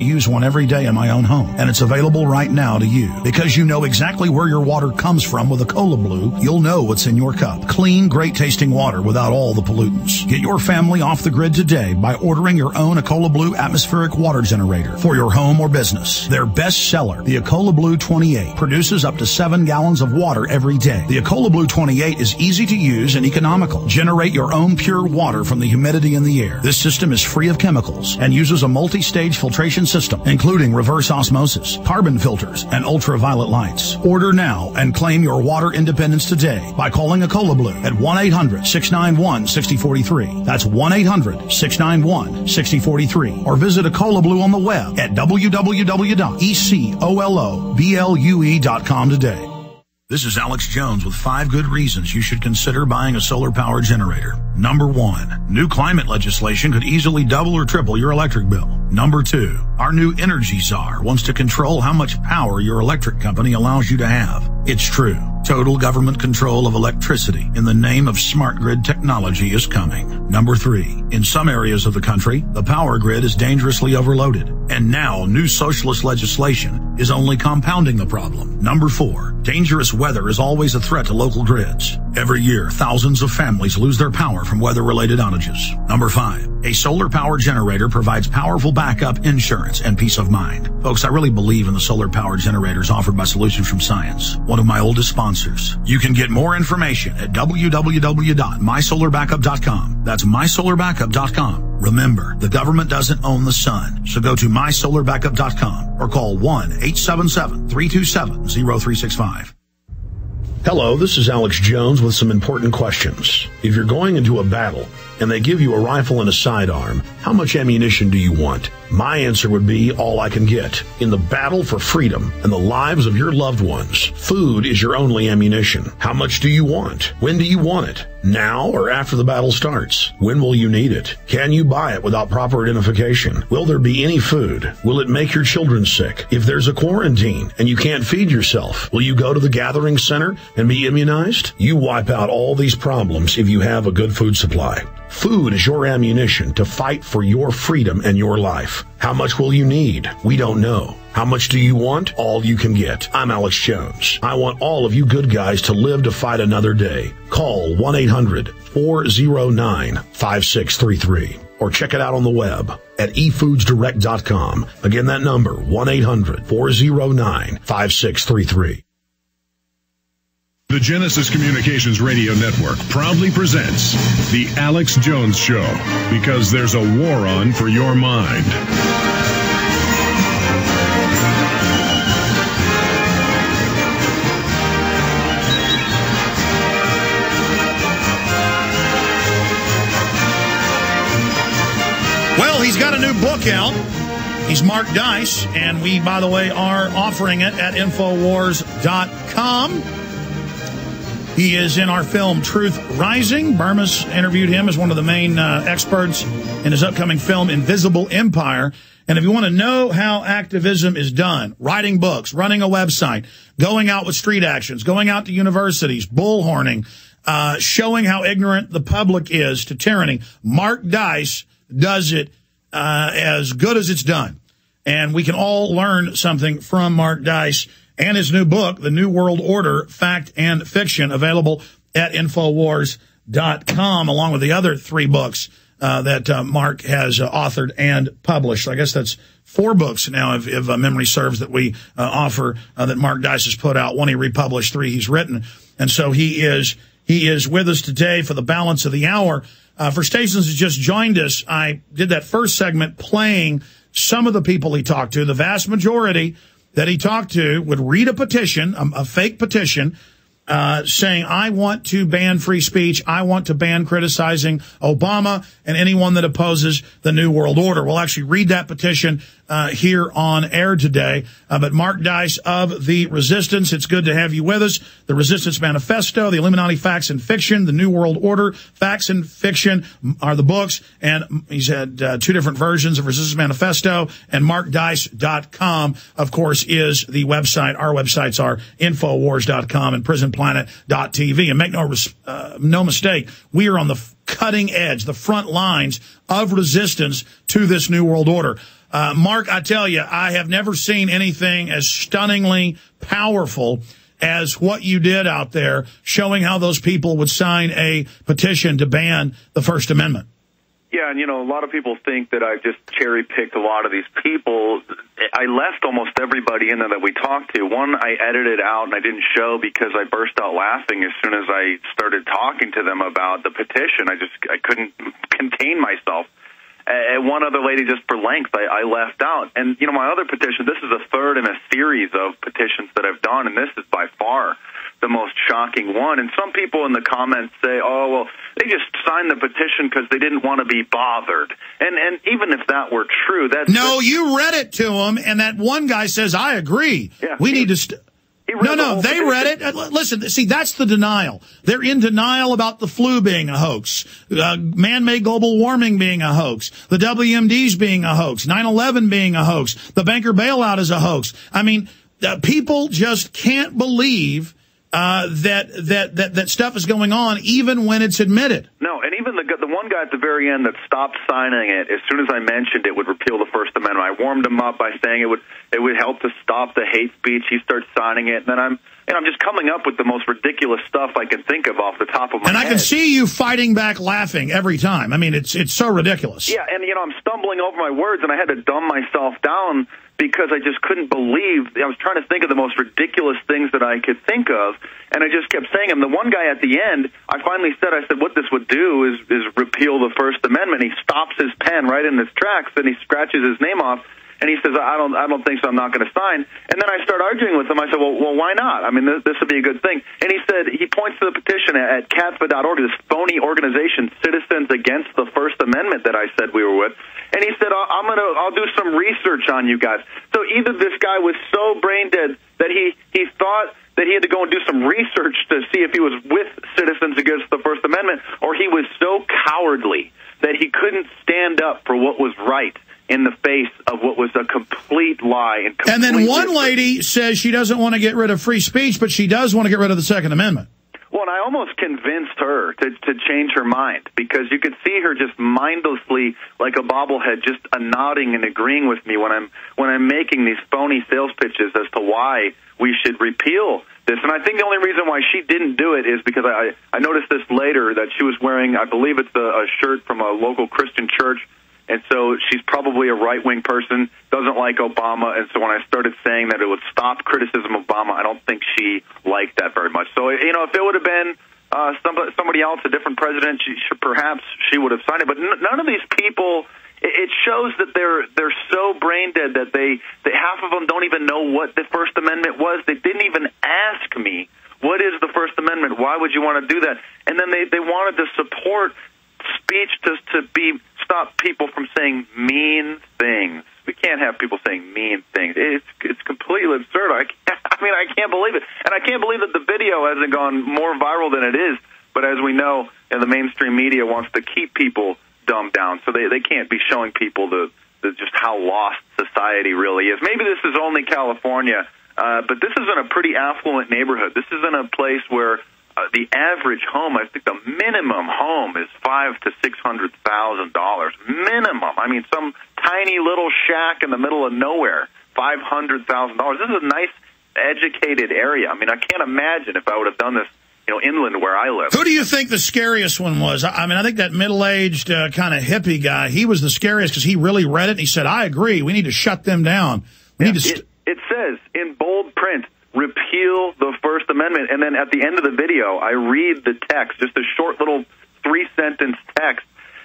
use one every day in my own home, and it's available right now to you. Because you know exactly where your water comes from with Ecola Blue, you'll know what's in your cup. Clean, great-tasting water without all the pollutants. Get your family off the grid today by ordering your own Ecola Blue atmospheric water generator for your home or business. Their best seller, the Ecola Blue 28, produces up to 7 gallons of water every day. The Ecola Blue 28 is easy to use and economical. Generate your own pure water from the humidity in the air. This system is free of chemicals and uses a multi-stage filtration system, including reverse osmosis, carbon filters, and ultraviolet lights. Order now and claim your water independence today by calling Ecola Blue at 1-800-691-6043. That's 1-800-691-6043. Or visit Ecola Blue on the web at www.ecoloblue.com today. This is Alex Jones with 5 good reasons you should consider buying a solar power generator. Number 1, new climate legislation could easily double or triple your electric bill. Number 2, our new energy czar wants to control how much power your electric company allows you to have. It's true. Total government control of electricity in the name of smart grid technology is coming. Number 3, in some areas of the country, the power grid is dangerously overloaded. And now new socialist legislation is only compounding the problem. Number 4, dangerous weather is always a threat to local grids. Every year, thousands of families lose their power from weather-related outages. Number 5, a solar power generator provides powerful backup insurance and peace of mind. Folks, I really believe in the solar power generators offered by Solutions from Science, one of my oldest sponsors. You can get more information at www.mysolarbackup.com. That's mysolarbackup.com. Remember, the government doesn't own the sun, so go to mysolarbackup.com or call 1-877-327-0365. Hello, this is Alex Jones with some important questions. If you're going into a battle and they give you a rifle and a sidearm, how much ammunition do you want? My answer would be all I can get. In the battle for freedom and the lives of your loved ones, food is your only ammunition. How much do you want? When do you want it? Now or after the battle starts? When will you need it? Can you buy it without proper identification? Will there be any food? Will it make your children sick? If there's a quarantine and you can't feed yourself, will you go to the gathering center and be immunized? You wipe out all these problems if you have a good food supply. Food is your ammunition to fight for your freedom and your life. How much will you need? We don't know. How much do you want? All you can get. I'm Alex Jones. I want all of you good guys to live to fight another day. Call 1-800-409-5633 or check it out on the web at efoodsdirect.com. Again, that number, 1-800-409-5633. The Genesis Communications Radio Network proudly presents The Alex Jones Show, because there's a war on for your mind. Well, he's got a new book out. He's Mark Dice, and we, by the way, are offering it at Infowars.com. He is in our film Truth Rising. Burma's interviewed him as one of the main experts in his upcoming film Invisible Empire. And if you want to know how activism is done, writing books, running a website, going out with street actions, going out to universities, bullhorning, showing how ignorant the public is to tyranny, Mark Dice does it as good as it's done. And we can all learn something from Mark Dice and his new book, The New World Order, Fact and Fiction, available at Infowars.com, along with the other 3 books that Mark has authored and published. I guess that's 4 books now, if memory serves, that we offer, that Mark Dice has put out. 1 he republished, 3 he's written. And so he is with us today for the balance of the hour. For stations that just joined us, I did that first segment playing some of the people he talked to. The vast majority that he talked to would read a petition, a fake petition, saying, I want to ban free speech. I want to ban criticizing Obama and anyone that opposes the New World Order. We'll actually read that petition here on air today. But Mark Dice of The Resistance, it's good to have you with us. The Resistance Manifesto, The Illuminati Facts and Fiction, The New World Order, Facts and Fiction are the books. And he's had 2 different versions of Resistance Manifesto. And MarkDice.com, of course, is the website. Our websites are Infowars.com and PrisonPlanet.tv. And make no mistake, we are on the cutting edge, the front lines of resistance to this New World Order. Mark, I tell you, I have never seen anything as stunningly powerful as what you did out there, showing how those people would sign a petition to ban the First Amendment. Yeah, and, a lot of people think that I've just cherry-picked a lot of these people. I left almost everybody in there that we talked to. One, I edited out and I didn't show because I burst out laughing as soon as I started talking to them about the petition. I couldn't contain myself. And one other lady, just for length, I left out. And, my other petition, this is the third in a series of petitions that I've done, and this is by far the most shocking one. And some people in the comments say, oh, well, they just signed the petition because they didn't want to be bothered. And even if that were true, that's... No, you read it to them, and that one guy says, I agree. Yeah, we need to... No, they read it. Listen, see, that's the denial. They're in denial about the flu being a hoax, man-made global warming being a hoax, the WMDs being a hoax, 9/11 being a hoax, the banker bailout is a hoax. I mean, people just can't believe that stuff is going on, even when it's admitted. No, and even the one guy at the very end that stopped signing it as soon as I mentioned it would repeal the First Amendment. I warmed him up by saying it would help to stop the hate speech. He starts signing it, and then I'm just coming up with the most ridiculous stuff I can think of off the top of my head. And I can see you fighting back, laughing every time. I mean, it's so ridiculous. Yeah, and I'm stumbling over my words, and I had to dumb myself down because I just couldn't believe. I was trying to think of the most ridiculous things that I could think of, and I just kept saying them. The one guy at the end, I finally said, what this would do is repeal the First Amendment. He stops his pen right in his tracks, and he scratches his name off, and he says, I don't think so, I'm not going to sign. And then I start arguing with him. I said, well, why not? I mean, this would be a good thing. And he said, he points to the petition at CATFA.org, this phony organization, Citizens Against the First Amendment that I said we were with. And he said, I'll do some research on you guys. So either this guy was so brain dead that he thought that he had to go and do some research to see if he was with Citizens Against the First Amendment, or he was so cowardly that he couldn't stand up for what was right in the face of what was a complete lie. And then one lady says she doesn't want to get rid of free speech, but she does want to get rid of the Second Amendment. Well, and I almost convinced her to change her mind, because you could see her just mindlessly, like a bobblehead, just nodding and agreeing with me when I'm making these phony sales pitches as to why we should repeal this. And I think the only reason why she didn't do it is because I noticed this later, that she was wearing, I believe it's a shirt from a local Christian church. And so she's probably a right-wing person, doesn't like Obama. And so when I started saying that it would stop criticism of Obama, I don't think she liked that very much. So, if it would have been somebody else, a different president, perhaps she would have signed it. But none of these people, it shows that they're so brain-dead that they half of them don't even know what the First Amendment was. They didn't even ask me, what is the First Amendment? Why would you want to do that? And then they wanted to support speech to stop people from saying mean things. We can't have people saying mean things. It's completely absurd. I can't believe it. And I can't believe that the video hasn't gone more viral than it is. But as we know, the mainstream media wants to keep people dumbed down, so they can't be showing people the just how lost society really is. Maybe this is only California, but this is in a pretty affluent neighborhood. This is in a place where the average home, I think the minimum home is $500,000 to $600,000 minimum. I mean, some tiny little shack in the middle of nowhere, $500,000. This is a nice, educated area. I mean, I can't imagine if I would have done this, inland where I live. Who do you think the scariest one was? I mean, I think that middle-aged kind of hippie guy, he was the scariest because he really read it and he said, I agree, we need to shut them down. It says in bold print, repeal the First Amendment. And then at the end of the video, I read the text, just a short little 3-sentence text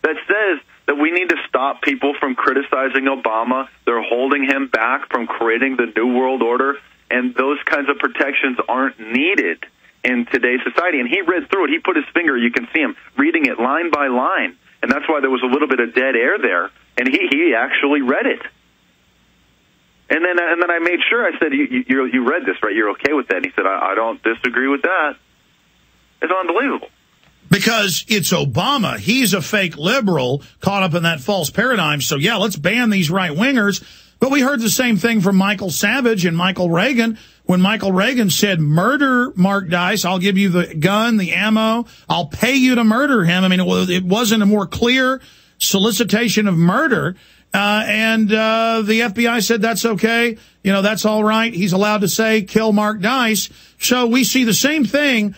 that says that we need to stop people from criticizing Obama. They're holding him back from creating the New World Order, and those kinds of protections aren't needed in today's society. And he read through it. He put his finger, you can see him reading it line by line, and that's why there was a little bit of dead air there, and he actually read it. And then I made sure, I said, you read this, right? You're okay with that? And he said, I don't disagree with that. It's unbelievable. Because it's Obama. He's a fake liberal caught up in that false paradigm. So, yeah, let's ban these right-wingers. But we heard the same thing from Michael Savage and Michael Reagan. When Michael Reagan said, murder Mark Dice, I'll give you the gun, the ammo, I'll pay you to murder him. I mean, it wasn't a more clear solicitation of murder. And the FBI said that's okay. You know, that's all right. He's allowed to say, kill Mark Dice. So we see the same thing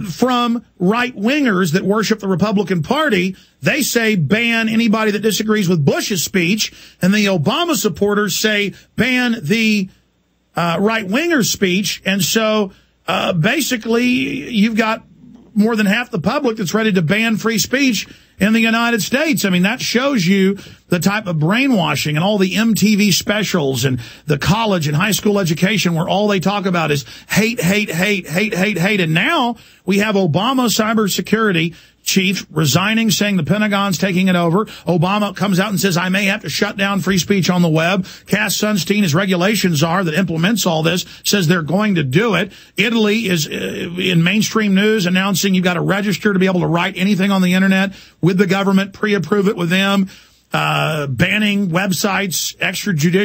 from right-wingers that worship the Republican Party. They say ban anybody that disagrees with Bush's speech, and the Obama supporters say ban the right-winger's speech. And so basically you've got more than half the public that's ready to ban free speech in the United States. I mean, that shows you the type of brainwashing and all the MTV specials and the college and high school education where all they talk about is hate, hate, hate, hate, hate, hate. And now we have Obama cybersecurity chief resigning, saying the Pentagon's taking it over. Obama comes out and says, I may have to shut down free speech on the web. Cass Sunstein, his regulations are that implements all this, says they're going to do it. Italy is in mainstream news announcing you've got to register to be able to write anything on the internet with the government, pre-approve it with them, banning websites, extrajudicial.